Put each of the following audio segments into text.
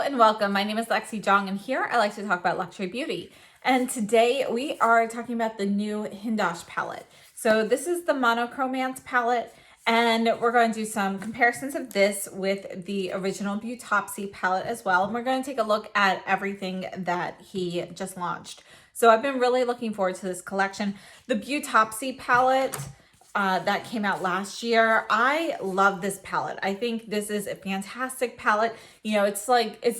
and welcome. My name is Lexi Jong, and here I like to talk about luxury beauty. And today we are talking about the new Hindash palette. So this is the Monochromance palette, and we're going to do some comparisons of this with the original Beautopsy palette as well. And we're going to take a look at everything that he just launched. So I've been really looking forward to this collection. The Beautopsy palette that came out last year. I love this palette. I think this is a fantastic palette. You know, it's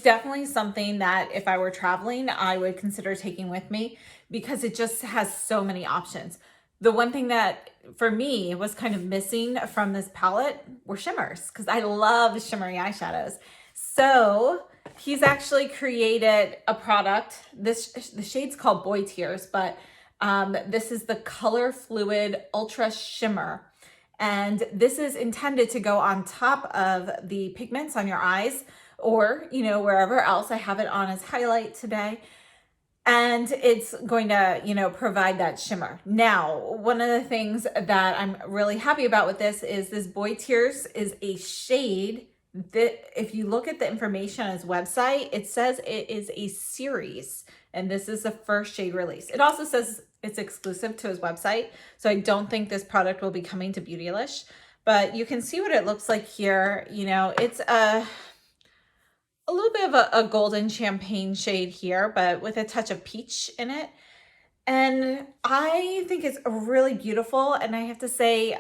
definitely something that if I were traveling, I would consider taking with me because it just has so many options. The one thing that for me was kind of missing from this palette were shimmers because I love shimmery eyeshadows. So he's actually created a product. The shade's called Boy Tears, but this is the Color Fluid Ultra Shimmer. And this is intended to go on top of the pigments on your eyes or, you know, wherever else. I have it on as highlight today. And it's going to, you know, provide that shimmer. Now, one of the things that I'm really happy about with this Boy Tears is a shade that if you look at the information on his website, it says it is a series. And this is the first shade release. It also says it's exclusive to his website. So I don't think this product will be coming to Beautylish, but you can see what it looks like here. You know, it's a little bit of a golden champagne shade here, but with a touch of peach in it. And I think it's really beautiful. And I have to say,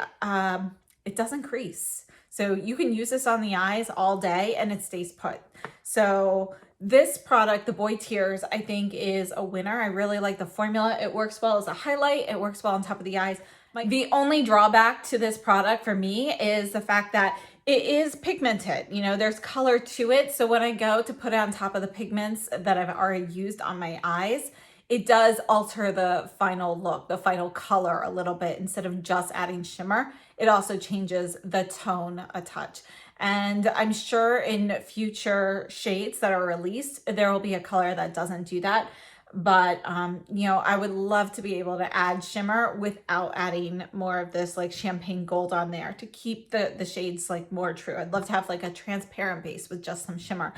it doesn't crease. So you can use this on the eyes all day and it stays put. So this product, the Boy Tears, I think is a winner. I really like the formula. It works well as a highlight. It works well on top of the eyes. The only drawback to this product for me is the fact that it is pigmented. You know, there's color to it. So when I go to put it on top of the pigments that I've already used on my eyes, it does alter the final look, the final color a little bit. Instead of just adding shimmer, it also changes the tone a touch. And I'm sure in future shades that are released, there will be a color that doesn't do that. But, you know, I would love to be able to add shimmer without adding more of this like champagne gold on there to keep the shades like more true. I'd love to have like a transparent base with just some shimmer.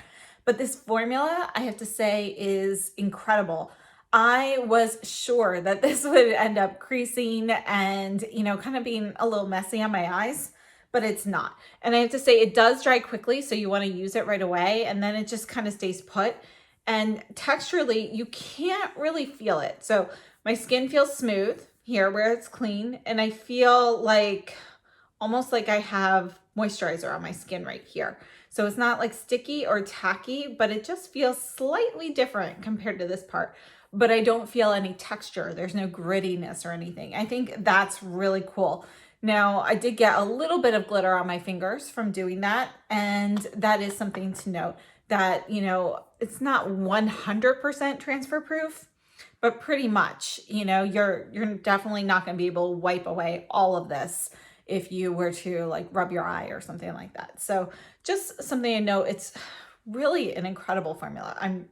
But this formula, I have to say, is incredible. I was sure that this would end up creasing and, you know, kind of being a little messy on my eyes, but it's not. And I have to say it does dry quickly, so you want to use it right away, and then it just kind of stays put. And texturally, you can't really feel it. So my skin feels smooth here where it's clean, and I feel like almost like I have moisturizer on my skin right here. So it's not like sticky or tacky, but it just feels slightly different compared to this part. But I don't feel any texture. There's no grittiness or anything. I think that's really cool. Now, I did get a little bit of glitter on my fingers from doing that. And that is something to note that, you know, it's not 100% transfer proof, but pretty much, you know, you're definitely not going to be able to wipe away all of this if you were to like rub your eye or something like that. So just something to note, it's really an incredible formula. I'm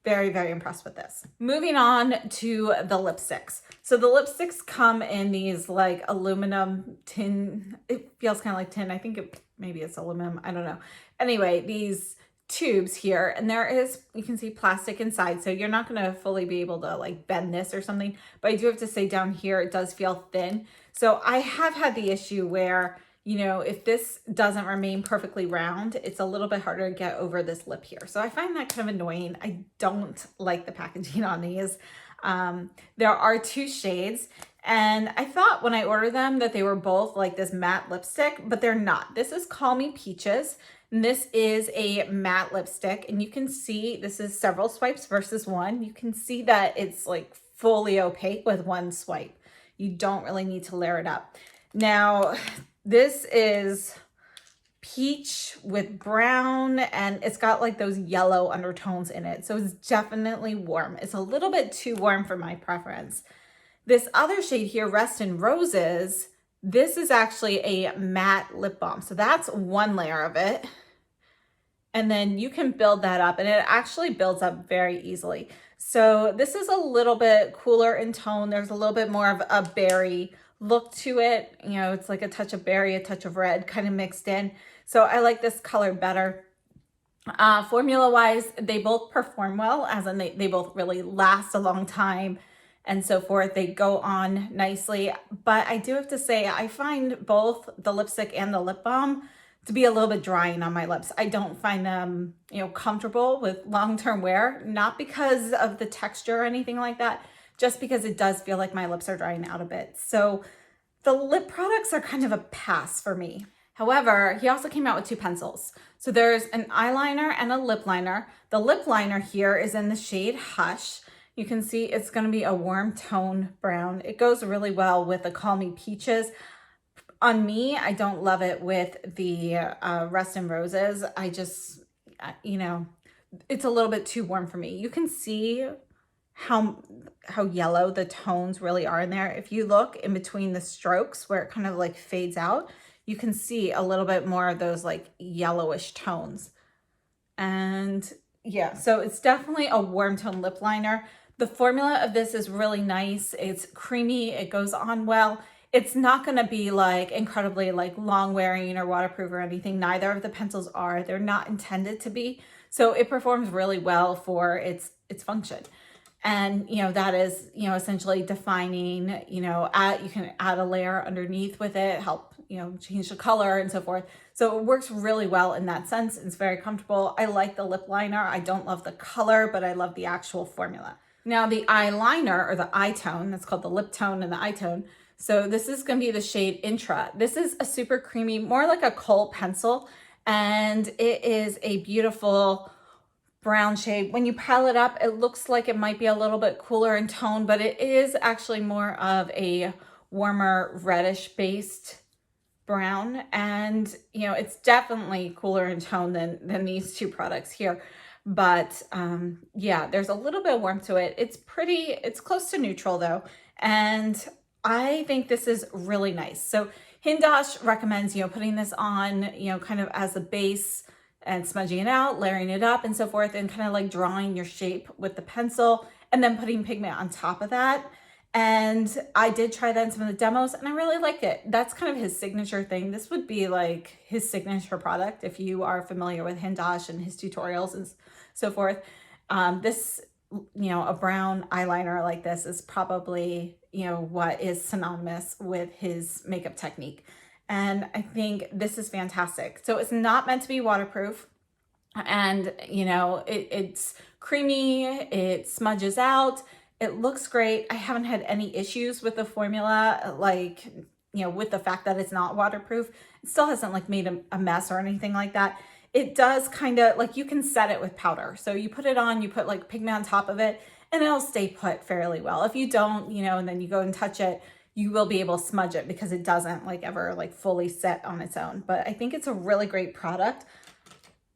very, very impressed with this. Moving on to the lipsticks. So the lipsticks come in these like aluminum tin. It feels kind of like tin. I think maybe it's aluminum. I don't know. Anyway, these tubes here, and there is, you can see plastic inside. So you're not going to fully be able to like bend this or something. But I do have to say down here, it does feel thin. So I have had the issue where, you know, if this doesn't remain perfectly round, it's a little bit harder to get over this lip here. So I find that kind of annoying. I don't like the packaging on these. There are two shades, and I thought when I ordered them that they were both like this matte lipstick, but they're not. This is Call Me Peaches, and this is a matte lipstick, and you can see this is several swipes versus one. You can see that it's like fully opaque with one swipe. You don't really need to layer it up. Now, this is peach with brown, and it's got like those yellow undertones in it. So it's definitely warm. It's a little bit too warm for my preference. This other shade here, Rest in Roses, this is actually a matte lip balm. So that's one layer of it. And then you can build that up, and it actually builds up very easily. So this is a little bit cooler in tone. There's a little bit more of a berry look to it. You know, it's like a touch of berry, a touch of red kind of mixed in. So I like this color better. Formula wise, they both perform well, as in they both really last a long time and so forth. They go on nicely, but I do have to say, I find both the lipstick and the lip balm to be a little bit drying on my lips. I don't find them, comfortable with long-term wear, not because of the texture or anything like that, just because it does feel like my lips are drying out a bit. So the lip products are kind of a pass for me. However, he also came out with two pencils. So there's an eyeliner and a lip liner. The lip liner here is in the shade Hush. You can see it's going to be a warm tone brown. It goes really well with the Call Me Peaches. On me, I don't love it with the Rust and Roses. I just, it's a little bit too warm for me. You can see how yellow the tones really are in there. If you look in between the strokes where it kind of like fades out, you can see a little bit more of those like yellowish tones. And yeah, so it's definitely a warm tone lip liner. The formula of this is really nice. It's creamy, it goes on well. It's not going to be like incredibly like long wearing or waterproof or anything. Neither of the pencils are. They're not intended to be. So it performs really well for its function. And, that is, essentially defining, you can add a layer underneath with it, help, change the color and so forth. So it works really well in that sense. It's very comfortable. I like the lip liner. I don't love the color, but I love the actual formula. Now the eyeliner, or the eye tone, that's called the lip tone and the eye tone. So this is going to be the shade Intra. This is a super creamy, more like a kohl pencil. And it is a beautiful brown shade. When you pile it up, it looks like it might be a little bit cooler in tone, but it is actually more of a warmer reddish based brown. And, it's definitely cooler in tone than these two products here. But yeah, there's a little bit of warmth to it. It's close to neutral though. And I think this is really nice. So Hindash recommends, putting this on, kind of as a base and smudging it out, layering it up and so forth, and kind of like drawing your shape with the pencil and then putting pigment on top of that. And I did try that in some of the demos and I really liked it. That's kind of his signature thing. This would be like his signature product if you are familiar with Hindash and his tutorials and so forth. This, a brown eyeliner like this is probably, what is synonymous with his makeup technique. And I think this is fantastic. So it's not meant to be waterproof. And, it's creamy, it smudges out, it looks great. I haven't had any issues with the formula, like, with the fact that it's not waterproof. It still hasn't like made a mess or anything like that. It does kind of like, you can set it with powder. So you put it on, you put like pigment on top of it, and it'll stay put fairly well. If you don't, and then you go and touch it, you will be able to smudge it because it doesn't like ever like fully set on its own. But I think it's a really great product.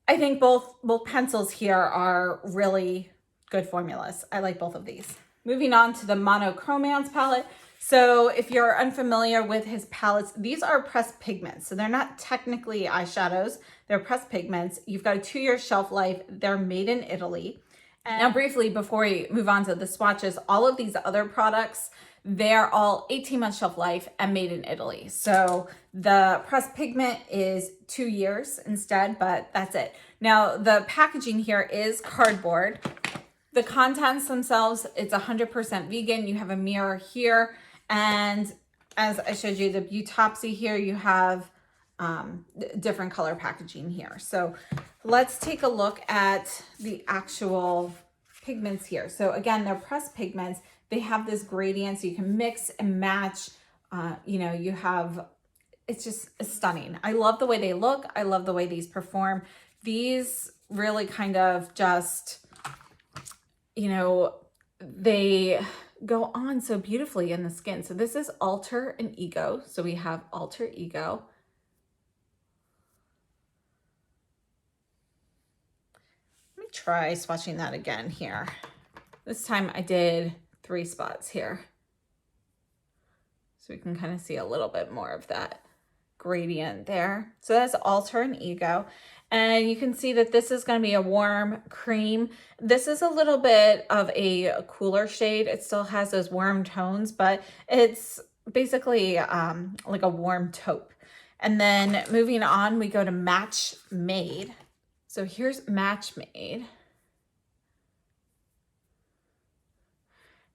I think both pencils here are really good formulas. I like both of these. Moving on to the Monochromance palette. So if you're unfamiliar with his palettes, these are pressed pigments. So they're not technically eyeshadows, they're pressed pigments. You've got a 2-year shelf life. They're made in Italy. And now briefly, before we move on to the swatches, all of these other products, they're all 18-month shelf life and made in Italy. So the pressed pigment is 2 years instead, but that's it. Now the packaging here is cardboard. The contents themselves, it's 100% vegan. You have a mirror here. And as I showed you, the Beautopsy here, you have different color packaging here. So let's take a look at the actual pigments here. So again, they're pressed pigments. They have this gradient so you can mix and match. It's stunning. I love the way they look. I love the way these perform. These really kind of just, they go on so beautifully in the skin. So this is Alter and Ego. So we have Alter Ego. Let me try swatching that again here. This time I did 3 spots here. So we can kind of see a little bit more of that gradient there. So that's Alter and Ego. And you can see that this is going to be a warm cream. This is a little bit of a cooler shade. It still has those warm tones, but it's basically like a warm taupe. And then moving on, we go to Match Made. So here's Match Made.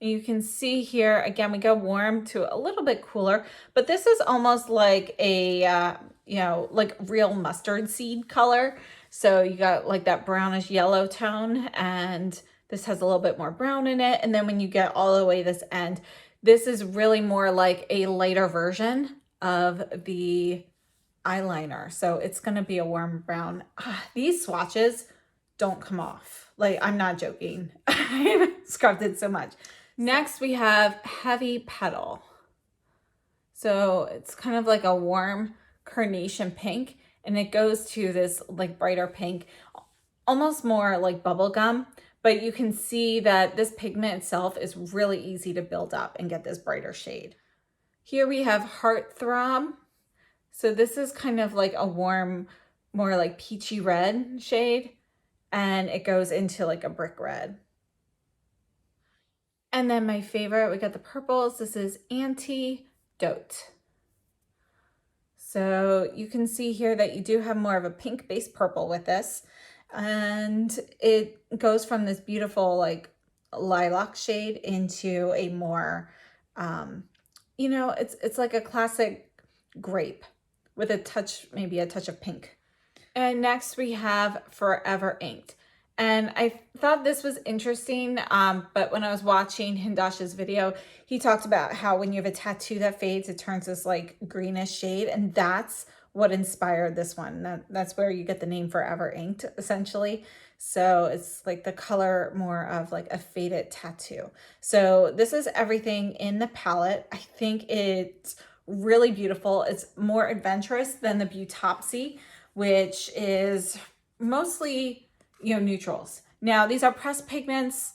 And you can see here, again, we go warm to a little bit cooler, but this is almost like a, you know, like real mustard seed color. So you got like that brownish yellow tone, and this has a little bit more brown in it. And then when you get all the way this end, this is really more like a lighter version of the eyeliner. So it's going to be a warm brown. These swatches don't come off. Like, I'm not joking. I've scrubbed it so much. Next, we have Heavy Petal. So it's kind of like a warm carnation pink, and it goes to this like brighter pink, almost more like bubblegum. But you can see that this pigment itself is really easy to build up and get this brighter shade. Here we have Heartthrob. So this is kind of like a warm, more like peachy red shade, and it goes into like a brick red. And then my favorite, we got the purples. This is Antidote. So you can see here that you do have more of a pink base purple with this. And it goes from this beautiful like lilac shade into a more, you know, it's like a classic grape with a touch, maybe a touch of pink. And next we have Forever Inked. And I thought this was interesting, but when I was watching Hindash's video, he talked about how when you have a tattoo that fades, it turns this like greenish shade, and that's what inspired this one. That's where you get the name Forever Inked, essentially. So it's like the color more of like a faded tattoo. So this is everything in the palette. I think it's really beautiful. It's more adventurous than the Beautopsy, which is mostly, you know, neutrals. Now, these are pressed pigments.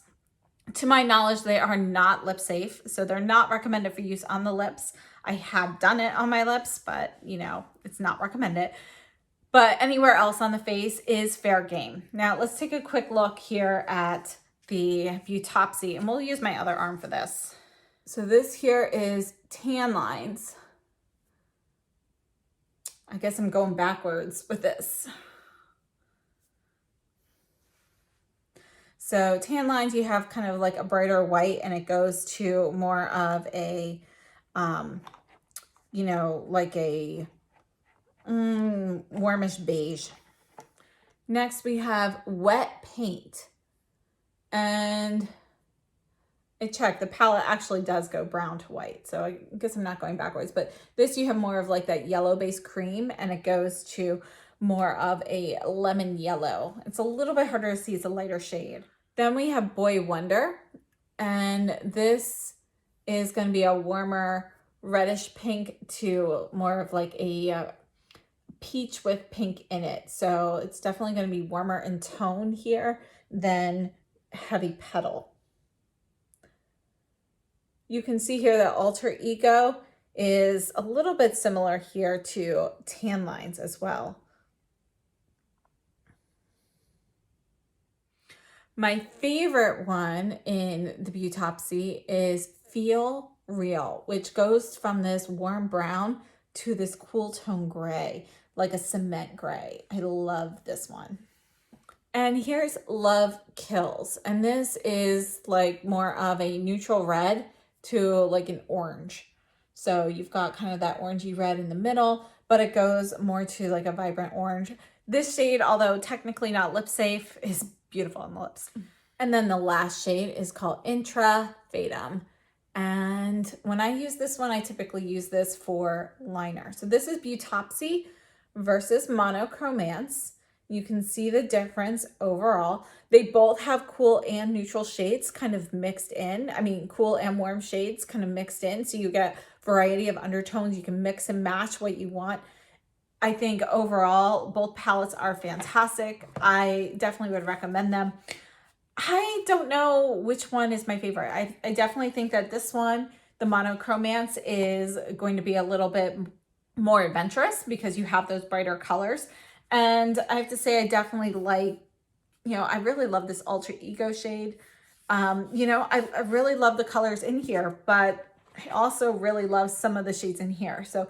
To my knowledge, they are not lip safe, so they're not recommended for use on the lips. I have done it on my lips, but you know, it's not recommended. But anywhere else on the face is fair game. Now, let's take a quick look here at the Beautopsy, and we'll use my other arm for this. So this here is Tan Lines. I guess I'm going backwards with this. So Tan Lines, you have kind of like a brighter white, and it goes to more of a, you know, like a warmish beige. Next, we have Wet Paint. And I checked, the palette actually does go brown to white. So I guess I'm not going backwards. But this, you have more of like that yellow base cream, and it goes to more of a lemon yellow. It's a little bit harder to see, it's a lighter shade. Then we have Boy Wonder, and this is going to be a warmer reddish pink to more of like a peach with pink in it. So it's definitely going to be warmer in tone here than Heavy Petal. You can see here that Alter Ego is a little bit similar here to Tan Lines as well. My favorite one in the Beautopsy is Feel Real, which goes from this warm brown to this cool tone gray, like a cement gray. I love this one. And here's Love Kills. And this is like more of a neutral red to like an orange. So you've got kind of that orangey red in the middle, but it goes more to like a vibrant orange. This shade, although technically not lip safe, is beautiful on the lips. And then the last shade is called Intra Fatum. And when I use this one, I typically use this for liner. So this is Beautopsy versus Monochromance. You can see the difference overall. They both have cool and neutral shades kind of mixed in. I mean, cool and warm shades kind of mixed in. So you get variety of undertones. You can mix and match what you want. I think overall, both palettes are fantastic. I definitely would recommend them. I don't know which one is my favorite. I definitely think that this one, the Monochromance, is going to be a little bit more adventurous because you have those brighter colors. And I have to say, I definitely like, you know, I really love this Alter Ego shade. You know, I really love the colors in here, but I also really love some of the shades in here. So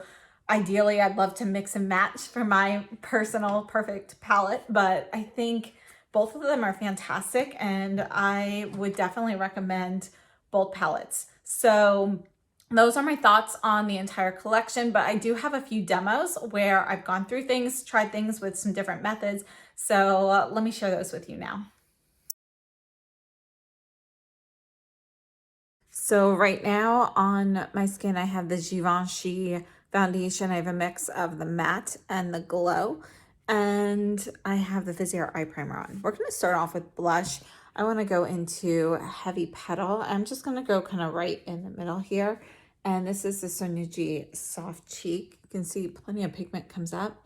Ideally, I'd love to mix and match for my personal perfect palette, but I think both of them are fantastic and I would definitely recommend both palettes. So those are my thoughts on the entire collection, but I do have a few demos where I've gone through things, tried things with some different methods. So let me share those with you now. So right now on my skin, I have the Givenchy foundation. I have a mix of the matte and the glow, and I have the Visaire eye primer on. We're going to start off with blush. I want to go into Heavy Petal. I'm just going to go kind of right in the middle here. And this is the Sonia G Soft Cheek. You can see plenty of pigment comes up.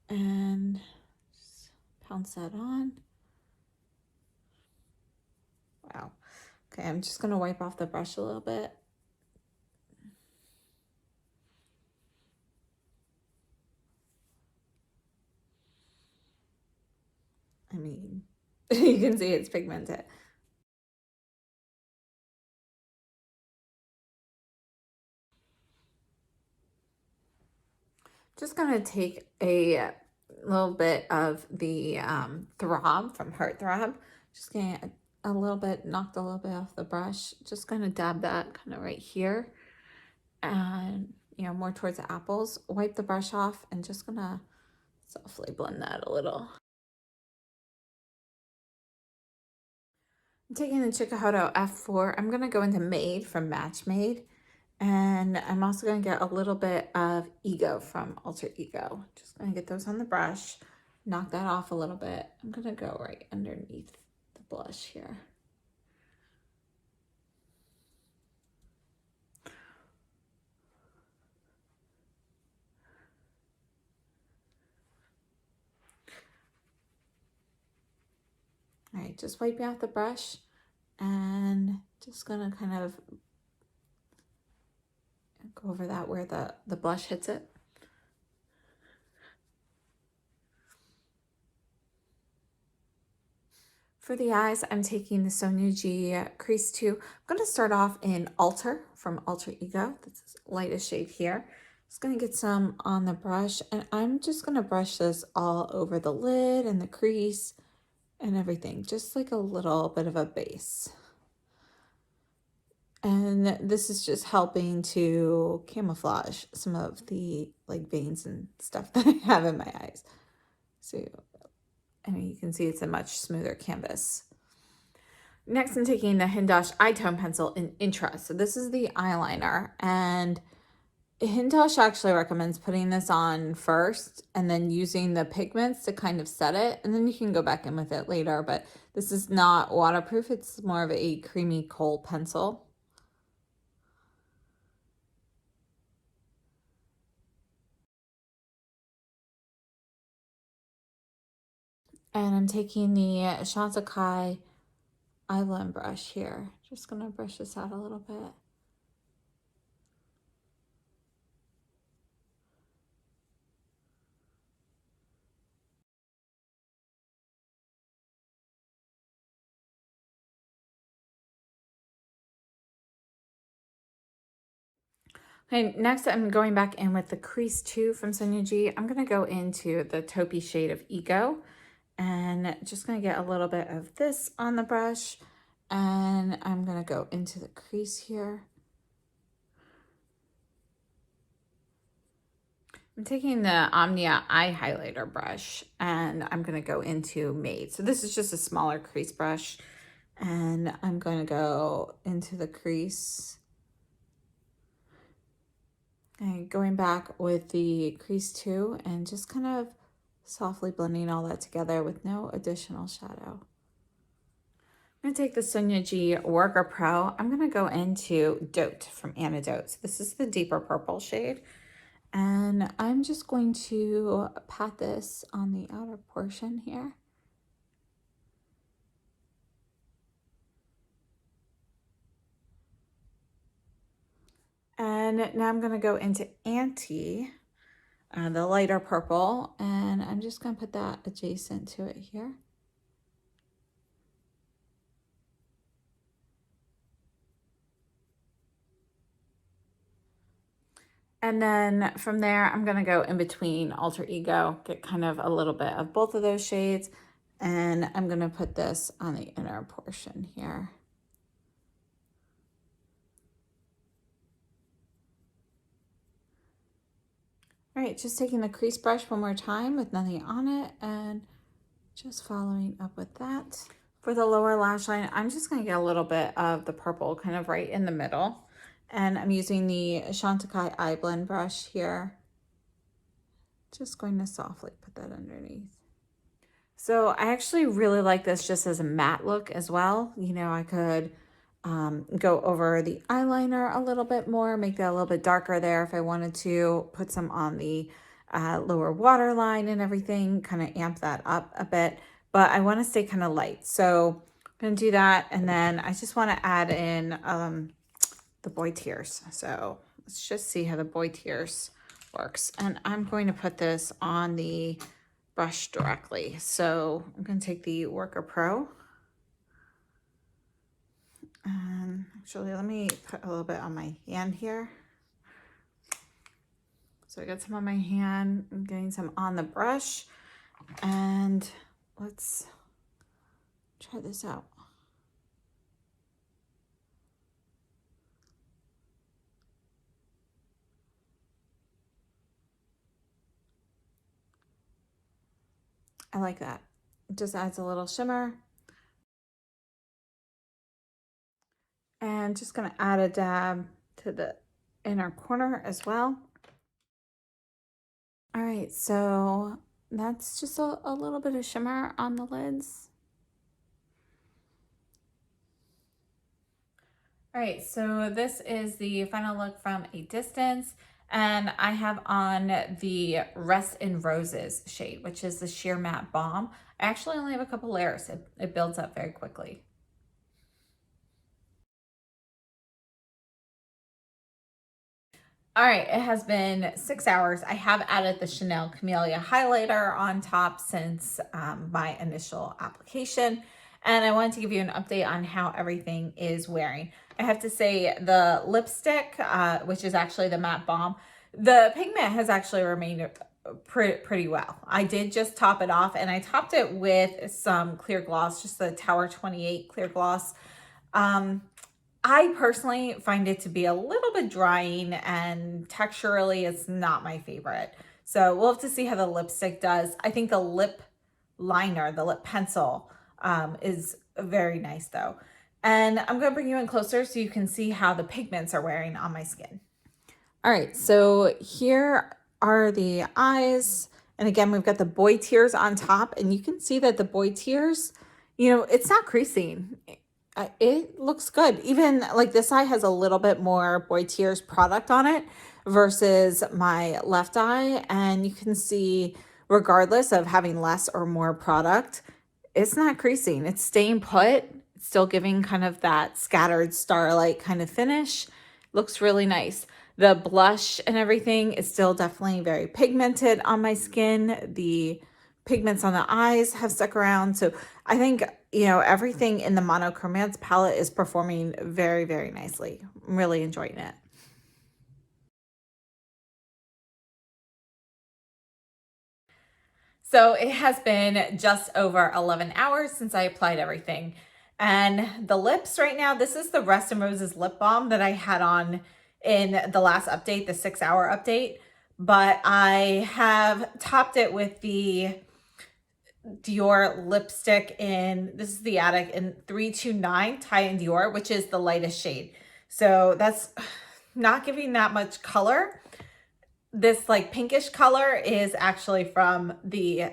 And just pounce that on. Wow. Okay, I'm just going to wipe off the brush a little bit. I mean, you can see it's pigmented. Just gonna take a little bit of the Throb from Heartthrob. Just getting a little bit, knocked a little bit off the brush. Just gonna dab that kind of right here. And, you know, more towards the apples. Wipe the brush off and just gonna softly blend that a little. I'm taking the Chikuhodo F4. I'm gonna go into Made from Match Made. And I'm also going to get a little bit of Ego from Alter Ego. Just going to get those on the brush, knock that off a little bit. I'm going to go right underneath the blush here. All right, just wiping off the brush and just going to kind of go over that where the blush hits it. For the eyes, I'm taking the Sonia G Crease 2. I'm going to start off in Alter from Alter Ego. This is the lightest shade here. Just going to get some on the brush, and I'm just going to brush this all over the lid and the crease and everything, just like a little bit of a base. And this is just helping to camouflage some of the like veins and stuff that I have in my eyes. So, I mean, you can see it's a much smoother canvas. Next, I'm taking the Hindash Eye Tone Pencil in Intra. So this is the eyeliner, and Hindash actually recommends putting this on first and then using the pigments to kind of set it, and then you can go back in with it later, but this is not waterproof. It's more of a creamy kohl pencil. And I'm taking the Chantecaille eye blend brush here. Just gonna brush this out a little bit. Okay, next I'm going back in with the Crease 2 from Sonia G. I'm gonna go into the taupey shade of Ego, and just gonna get a little bit of this on the brush, and I'm gonna go into the crease here. I'm taking the Omnia eye highlighter brush, and I'm gonna go into Made. So this is just a smaller crease brush, and I'm going to go into the crease. And going back with the Crease 2 and just kind of softly blending all that together with no additional shadow. I'm going to take the Sonia G Worker Pro. I'm going to go into Dote from Antidote. So this is the deeper purple shade. And I'm just going to pat this on the outer portion here. And now I'm going to go into Anti, the lighter purple, and I'm just going to put that adjacent to it here. And then from there, I'm going to go in between Alter Ego, get kind of a little bit of both of those shades. And I'm going to put this on the inner portion here. All right, just taking the crease brush one more time with nothing on it and just following up with that. For the lower lash line, I'm just going to get a little bit of the purple kind of right in the middle. And I'm using the Chantecaille eye blend brush here. Just going to softly put that underneath. So I actually really like this just as a matte look as well. You know, I could go over the eyeliner a little bit more, make that a little bit darker there if I wanted to, put some on the lower waterline and everything, kind of amp that up a bit. But I want to stay kind of light. So I'm going to do that. And then I just want to add in the Boy Tears. So let's just see how the Boy Tears works. And I'm going to put this on the brush directly. So I'm going to take the Worker Pro. And actually, let me put a little bit on my hand here. So I got some on my hand. I'm getting some on the brush. And let's try this out. I like that. It just adds a little shimmer. And just going to add a dab to the inner corner as well. All right, so that's just a little bit of shimmer on the lids. All right, so this is the final look from a distance. And I have on the Rest in Roses shade, which is the Sheer Matte Balm. I actually only have a couple layers. It builds up very quickly. All right, it has been 6 hours. I have added the Chanel Camellia highlighter on top since my initial application. And I wanted to give you an update on how everything is wearing. I have to say the lipstick, which is actually the matte balm, the pigment has actually remained pretty well. I did just top it off, and I topped it with some clear gloss, just the Tower 28 clear gloss. I personally find it to be a little bit drying, and texturally it's not my favorite. So we'll have to see how the lipstick does. I think the lip liner, the lip pencil, is very nice though. And I'm going to bring you in closer so you can see how the pigments are wearing on my skin. All right, so here are the eyes. And again, we've got the Boy Tears on top, and you can see that the Boy Tears, you know, it's not creasing. It looks good. Even like this eye has a little bit more Boy Tears product on it versus my left eye. And you can see, regardless of having less or more product, it's not creasing. It's staying put. It's still giving kind of that scattered starlight kind of finish. Looks really nice. The blush and everything is still definitely very pigmented on my skin. The pigments on the eyes have stuck around. So I think, you know, everything in the Monochromance palette is performing very, very nicely. I'm really enjoying it. So it has been just over 11 hours since I applied everything. And the lips right now, this is the Rest in Roses lip balm that I had on in the last update, the 6-hour update. But I have topped it with the Dior lipstick in, this is the Attic in 329 Tie and Dior, which is the lightest shade. So that's not giving that much color. This like pinkish color is actually from the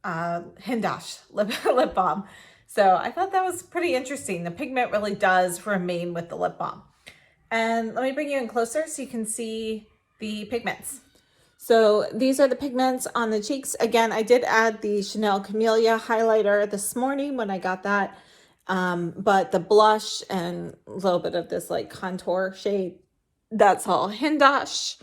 Hindash lip balm. So I thought that was pretty interesting. The pigment really does remain with the lip balm. And let me bring you in closer so you can see the pigments. So these are the pigments on the cheeks. Again, I did add the Chanel Camellia highlighter this morning when I got that. But the blush and a little bit of this like contour shade, that's all Hindash.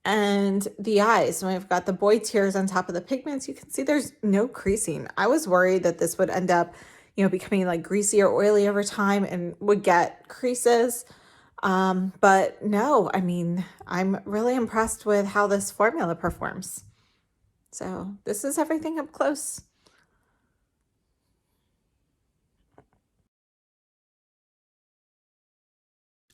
And the eyes, and we've got the Boy Tears on top of the pigments. You can see there's no creasing. I was worried that this would end up, you know, becoming like greasy or oily over time and would get creases. But no, I mean, I'm really impressed with how this formula performs. So this is everything up close.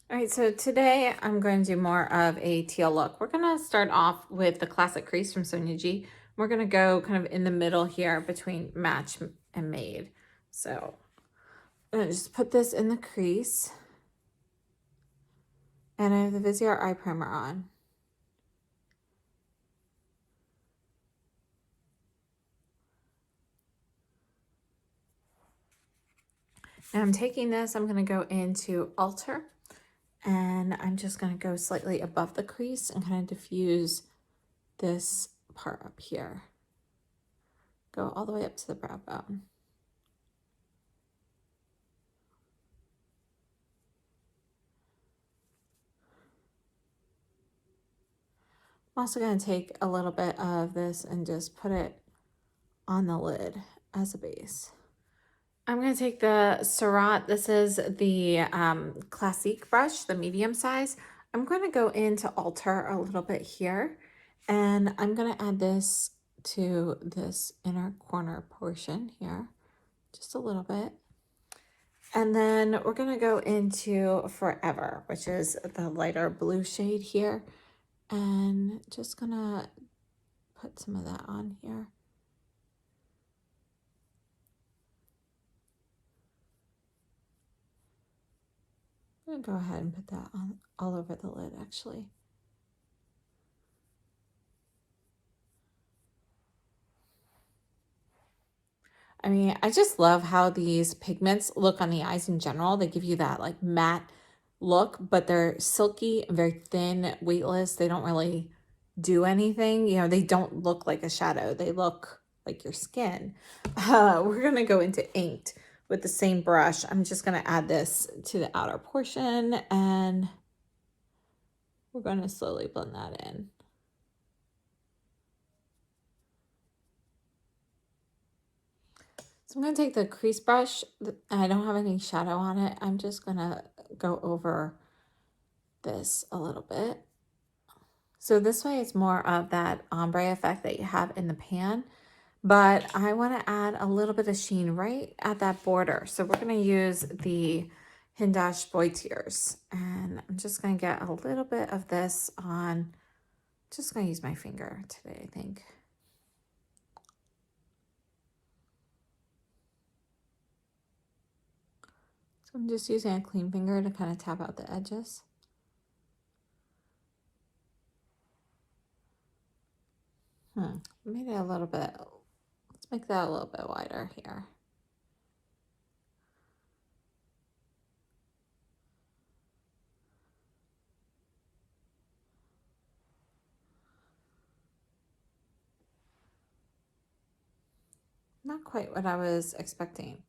All right, so today I'm going to do more of a teal look. We're going to start off with the Classic Crease from Sonia G. We're going to go kind of in the middle here between Match and Made. So I'm going to just put this in the crease. And I have the Viseart Eye Primer on. And I'm taking this, I'm going to go into Alter. And I'm just going to go slightly above the crease and kind of diffuse this part up here. Go all the way up to the brow bone. I'm also going to take a little bit of this and just put it on the lid as a base. I'm going to take the Surratt, this is the Classique brush, the medium size. I'm going to go into Alter a little bit here, and I'm going to add this to this inner corner portion here, just a little bit. And then we're going to go into Forever, which is the lighter blue shade here. And just going to put some of that on here. I'm going to go ahead and put that on all over the lid, actually. I mean, I just love how these pigments look on the eyes in general. They give you that like matte look, but they're silky and very thin, weightless. They don't really do anything. You know, they don't look like a shadow. They look like your skin. We're going to go into Inked with the same brush. I'm just going to add this to the outer portion, and we're going to slowly blend that in. So I'm going to take the crease brush, and I don't have any shadow on it. I'm just going to go over this a little bit. So this way it's more of that ombre effect that you have in the pan, but I want to add a little bit of sheen right at that border. So we're going to use the Hindash Boy Tears, and I'm just going to get a little bit of this on, just going to use my finger today, I think. So I'm just using a clean finger to kind of tap out the edges. Made it a little bit, let's make that a little bit wider here. Not quite what I was expecting.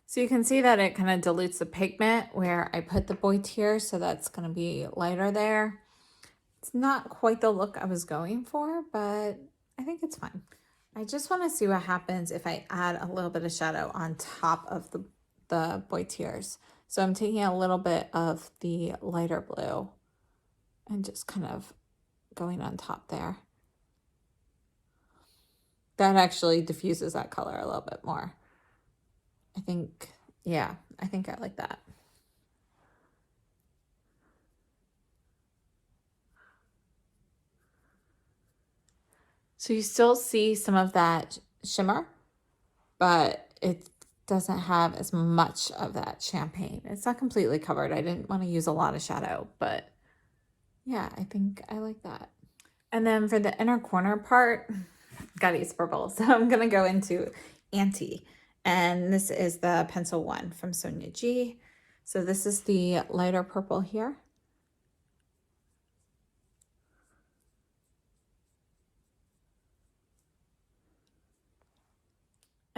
So you can see that it kind of dilutes the pigment where I put the Boy Tears, so that's going to be lighter there. It's not quite the look I was going for, but I think it's fine. I just want to see what happens if I add a little bit of shadow on top of the Boy Tears. So I'm taking a little bit of the lighter blue and just kind of going on top there. That actually diffuses that color a little bit more. I think, yeah, I think I like that. So you still see some of that shimmer, but it doesn't have as much of that champagne. It's not completely covered. I didn't want to use a lot of shadow, but yeah, I think I like that. And then for the inner corner part, gotta use purple. So I'm gonna go into Anti, and this is the pencil one from Sonia G. So this is the lighter purple here.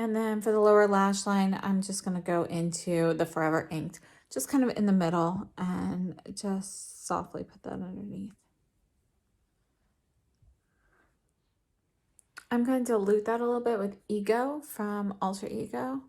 And then for the lower lash line, I'm just going to go into the Forever Inked, just kind of in the middle, and just softly put that underneath. I'm going to dilute that a little bit with Ego from Alter Ego.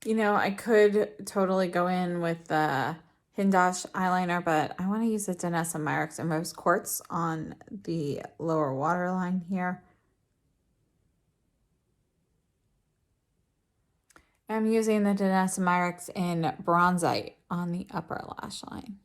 You know, I could totally go in with the Hindash eyeliner, but I want to use the Danessa Myricks and Rose Quartz on the lower waterline here. I'm using the Danessa Myricks in Bronzite on the upper lash line.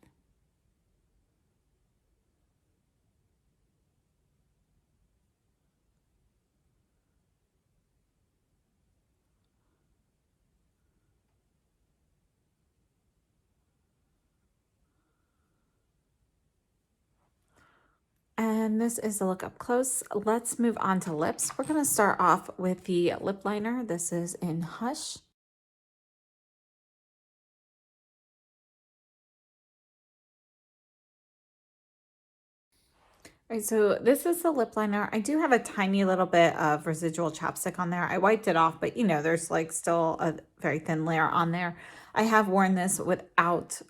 And this is the look up close. Let's move on to lips. We're going to start off with the lip liner. This is in Hush. All right, so this is the lip liner. I do have a tiny little bit of residual chapstick on there. I wiped it off, but you know, there's like still a very thin layer on there. I have worn this without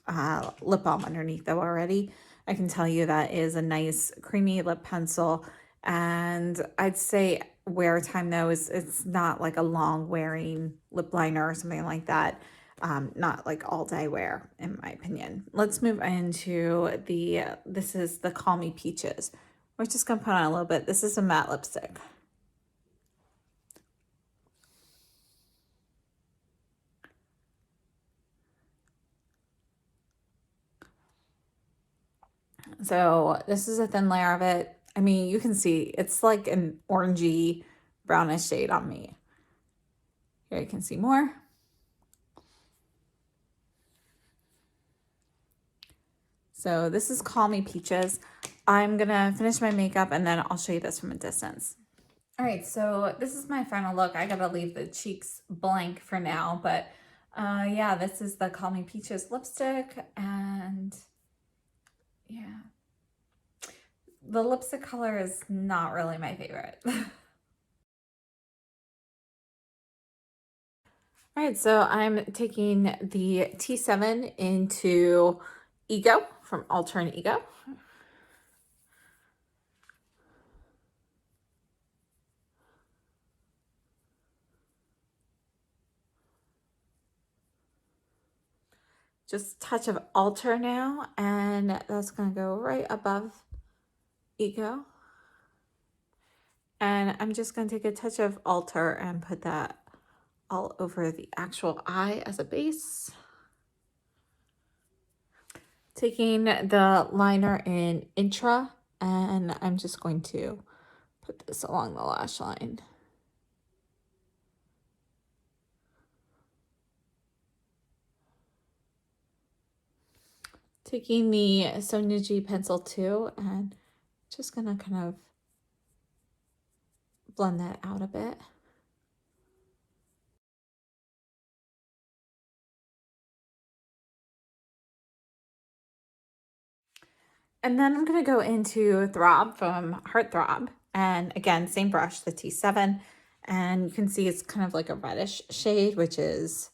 lip balm underneath though already. I can tell you that is a nice creamy lip pencil. And I'd say wear time though is it's not like a long wearing lip liner or something like that. Not like all day wear in my opinion. Let's move into this is the Call Me Peaches. We're just gonna put on a little bit. This is a matte lipstick. So this is a thin layer of it. I mean, you can see it's like an orangey brownish shade on me. Here you can see more. So this is Call Me Peaches. I'm gonna finish my makeup and then I'll show you this from a distance. All right, so this is my final look. I gotta leave the cheeks blank for now, but yeah, this is the Call Me Peaches lipstick, and yeah, the lipstick color is not really my favorite. All right, so I'm taking the T7 into Ego from Alter and Ego. Just a touch of Alter now, and that's gonna go right above Ego. And I'm just gonna take a touch of Alter and put that all over the actual eye as a base. Taking the liner in Intra, and I'm just going to put this along the lash line. Taking the Sonia G pencil too, and just gonna kind of blend that out a bit. And then I'm gonna go into Throb from Heartthrob, and again, same brush, the T7, and you can see it's kind of like a reddish shade, which is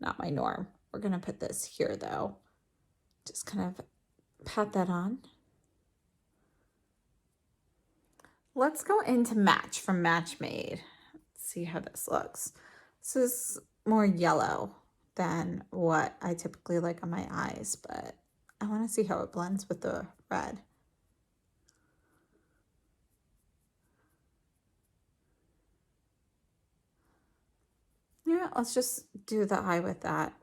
not my norm. We're gonna put this here though. Just kind of pat that on. Let's go into Match from Match Made. Let's see how this looks. This is more yellow than what I typically like on my eyes, but I want to see how it blends with the red. Yeah, let's just do the eye with that.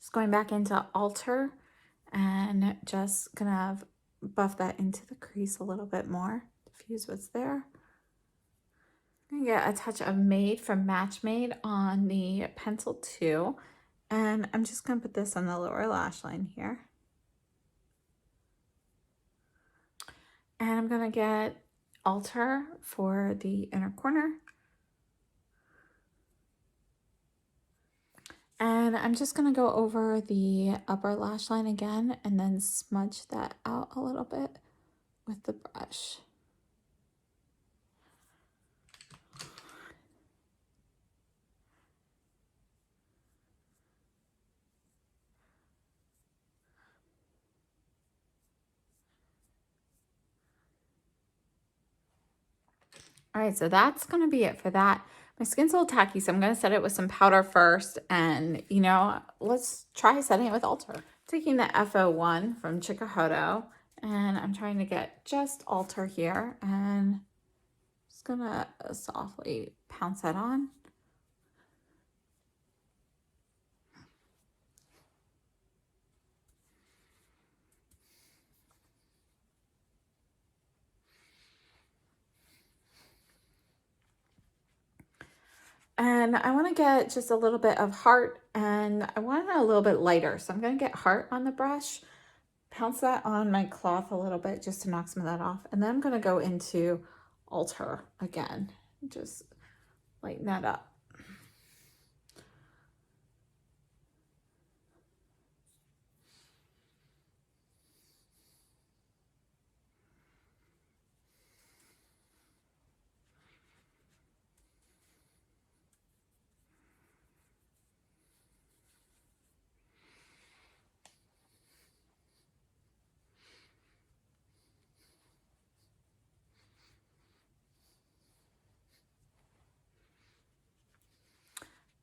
Just going back into Alter and just gonna buff that into the crease a little bit more, diffuse what's there. I'm gonna get a touch of Made from Match Made on the pencil too, and I'm just gonna put this on the lower lash line here. And I'm gonna get Alter for the inner corner. And I'm just gonna go over the upper lash line again and then smudge that out a little bit with the brush. All right, so that's going to be it for that. My skin's a little tacky, so I'm going to set it with some powder first. And, you know, let's try setting it with Alter. Taking the FO1 from Chikuhodo, and I'm trying to get just Alter here. And just going to softly pounce that on. And I want to get just a little bit of heart, and I want it a little bit lighter. So I'm going to get heart on the brush, pounce that on my cloth a little bit just to knock some of that off. And then I'm going to go into Alter again, just lighten that up.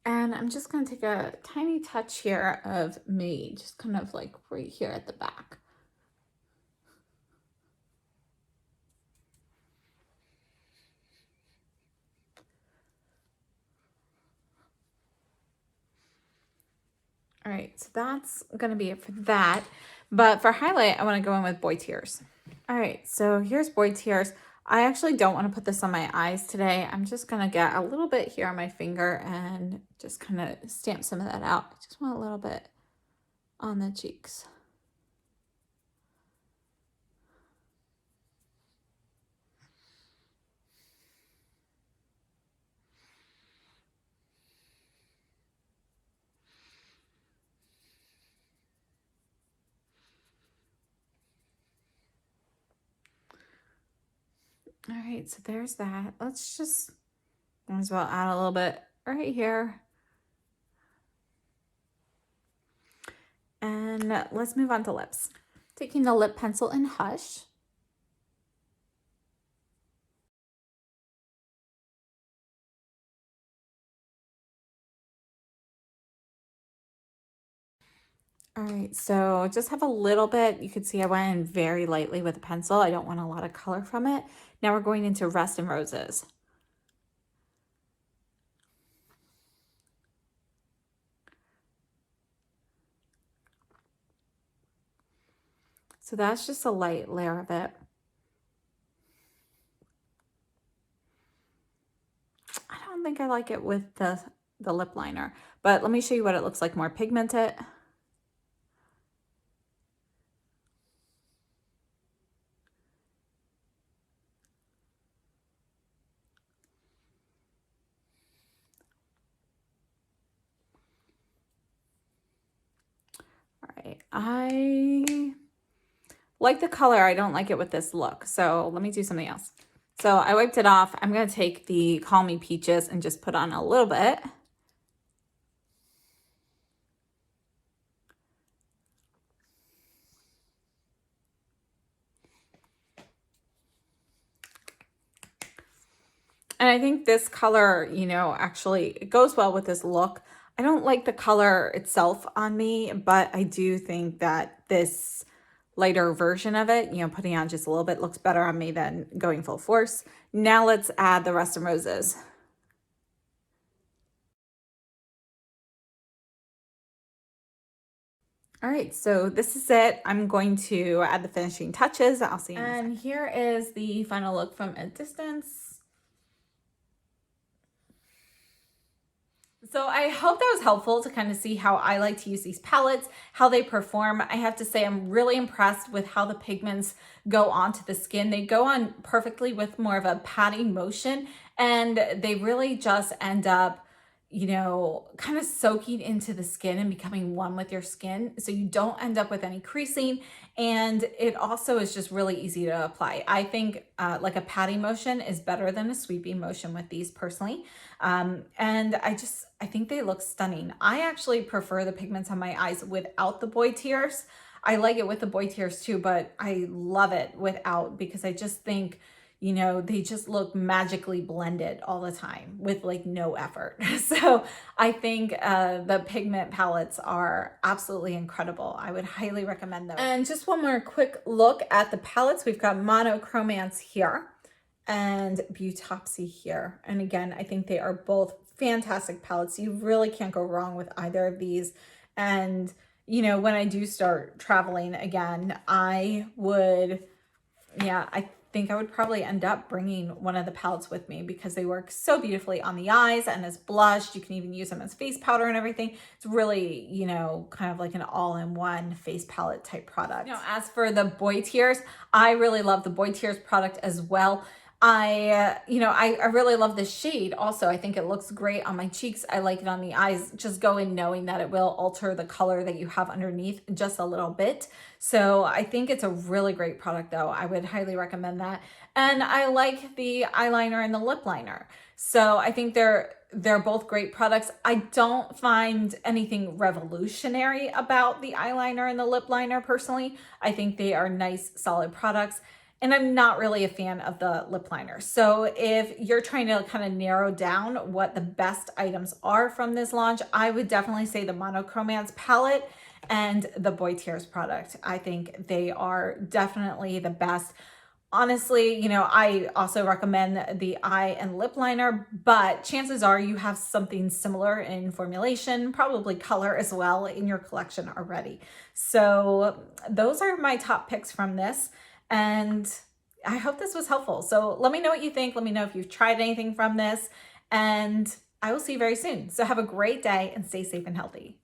And I'm just going to take a tiny touch here of Made, just kind of like right here at the back. All right, so that's going to be it for that. But for highlight, I want to go in with Boy Tears. All right, so here's Boy Tears. I actually don't want to put this on my eyes today. I'm just going to get a little bit here on my finger and just kind of stamp some of that out. I just want a little bit on the cheeks. All right, so there's that. Let's just, might as well add a little bit right here. And let's move on to lips. Taking the lip pencil in Hush. All right, so just have a little bit. You can see I went in very lightly with a pencil. I don't want a lot of color from it. Now we're going into Rust and Roses. So that's just a light layer of it. I don't think I like it with the lip liner, but let me show you what it looks like more pigmented. All right, I like the color. I don't like it with this look. So let me do something else. So I wiped it off. I'm going to take the Call Me Peaches and just put on a little bit. And I think this color, you know, actually it goes well with this look. I don't like the color itself on me, but I do think that this lighter version of it, you know, putting on just a little bit looks better on me than going full force. Now let's add the Rust and Roses. All right, so this is it. I'm going to add the finishing touches. I'll see you in a second. And here is the final look from a distance. So I hope that was helpful to kind of see how I like to use these palettes, how they perform. I have to say I'm really impressed with how the pigments go onto the skin. They go on perfectly with more of a patting motion, and they really just end up, you know, kind of soaking into the skin and becoming one with your skin. So you don't end up with any creasing, and it also is just really easy to apply. I think like a patting motion is better than a sweeping motion with these personally. And I think they look stunning. I actually prefer the pigments on my eyes without the Boy Tears. I like it with the Boy Tears too, but I love it without, because I just think, you know, they just look magically blended all the time with like no effort. So I think the pigment palettes are absolutely incredible. I would highly recommend them. And just one more quick look at the palettes. We've got Monochromance here and Beautopsy here. And again, I think they are both fantastic palettes. You really can't go wrong with either of these. And, you know, when I do start traveling again, I would, yeah, I think I would probably end up bringing one of the palettes with me because they work so beautifully on the eyes and as blush. You can even use them as face powder and everything. It's really, you know, kind of like an all-in-one face palette type product. You know, as for the Boy Tears, I really love the Boy Tears product as well. I really love this shade also. I think it looks great on my cheeks. I like it on the eyes. Just go in knowing that it will alter the color that you have underneath just a little bit. So I think it's a really great product though. I would highly recommend that. And I like the eyeliner and the lip liner. So I think they're both great products. I don't find anything revolutionary about the eyeliner and the lip liner personally. I think they are nice, solid products. And I'm not really a fan of the lip liner. So if you're trying to kind of narrow down what the best items are from this launch, I would definitely say the Monochromance palette and the Boy Tears product. I think they are definitely the best. Honestly, you know, I also recommend the eye and lip liner, but chances are you have something similar in formulation, probably color as well, in your collection already. So those are my top picks from this. And I hope this was helpful. So let me know what you think. Let me know if you've tried anything from this, and I will see you very soon. So have a great day and stay safe and healthy.